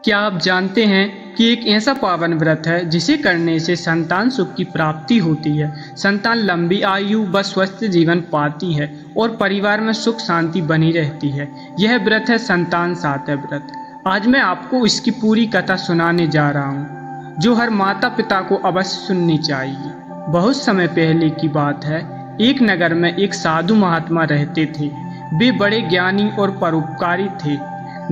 क्या आप जानते हैं कि एक ऐसा पावन व्रत है जिसे करने से संतान सुख की प्राप्ति होती है। संतान लंबी आयु व स्वस्थ जीवन पाती है और परिवार में सुख शांति बनी रहती है। यह व्रत है संतान सातय व्रत। आज मैं आपको इसकी पूरी कथा सुनाने जा रहा हूँ, जो हर माता पिता को अवश्य सुननी चाहिए। बहुत समय पहले की बात है। एक नगर में एक साधु महात्मा रहते थे। वे बड़े ज्ञानी और परोपकारी थे।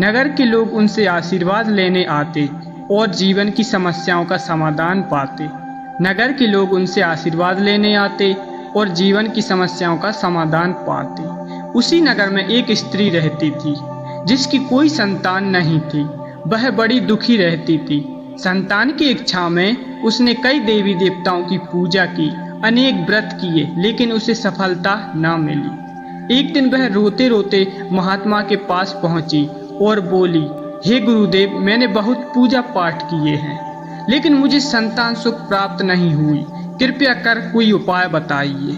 नगर के लोग उनसे आशीर्वाद लेने आते और जीवन की समस्याओं का समाधान पाते। नगर के लोग उनसे आशीर्वाद लेने आते और जीवन की समस्याओं का समाधान पाते। उसी नगर में एक स्त्री रहती थी जिसकी कोई संतान नहीं थी। वह बड़ी दुखी रहती थी। संतान की इच्छा में उसने कई देवी देवताओं की पूजा की, अनेक व्रत किए, लेकिन उसे सफलता न मिली। एक दिन वह रोते रोते महात्मा के पास पहुंची और बोली, हे गुरुदेव, मैंने बहुत पूजा पाठ किए हैं, लेकिन मुझे संतान सुख प्राप्त नहीं हुई। कृपया कर कोई उपाय बताइए।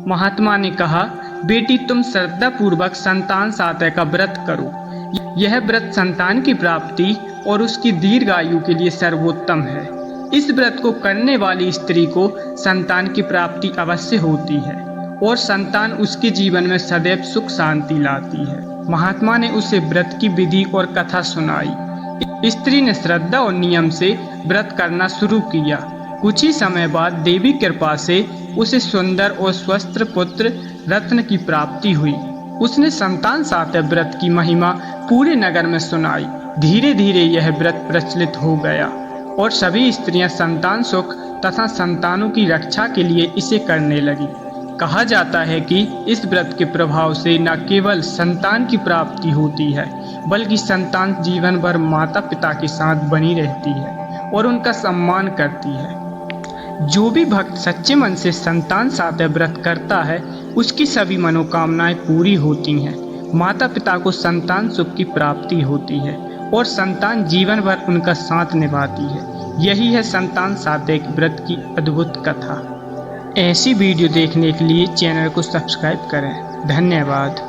महात्मा ने कहा, बेटी, तुम श्रद्धा पूर्वक संतान सातय का व्रत करो। यह व्रत संतान की प्राप्ति और उसकी दीर्घायु के लिए सर्वोत्तम है। इस व्रत को करने वाली स्त्री को संतान की प्राप्ति अवश्य होती है और संतान उसके जीवन में सदैव सुख शांति लाती है। महात्मा ने उसे व्रत की विधि और कथा सुनाई। स्त्री ने श्रद्धा और नियम से व्रत करना शुरू किया। कुछ ही समय बाद देवी कृपा से उसे सुंदर और स्वस्थ पुत्र रत्न की प्राप्ति हुई। उसने संतान सातय व्रत की महिमा पूरे नगर में सुनाई। धीरे धीरे यह व्रत प्रचलित हो गया और सभी स्त्रियां संतान सुख तथा संतानों की रक्षा के लिए इसे करने लगी। कहा जाता है कि इस व्रत के प्रभाव से न केवल संतान की प्राप्ति होती है, बल्कि संतान जीवन भर माता पिता के साथ बनी रहती है और उनका सम्मान करती है। जो भी भक्त सच्चे मन से संतान सातय व्रत करता है, उसकी सभी मनोकामनाएं पूरी होती हैं। माता पिता को संतान सुख की प्राप्ति होती है और संतान जीवन भर उनका साथ निभाती है। यही है संतान सातय व्रत की अद्भुत कथा। ऐसी वीडियो देखने के लिए चैनल को सब्सक्राइब करें। धन्यवाद।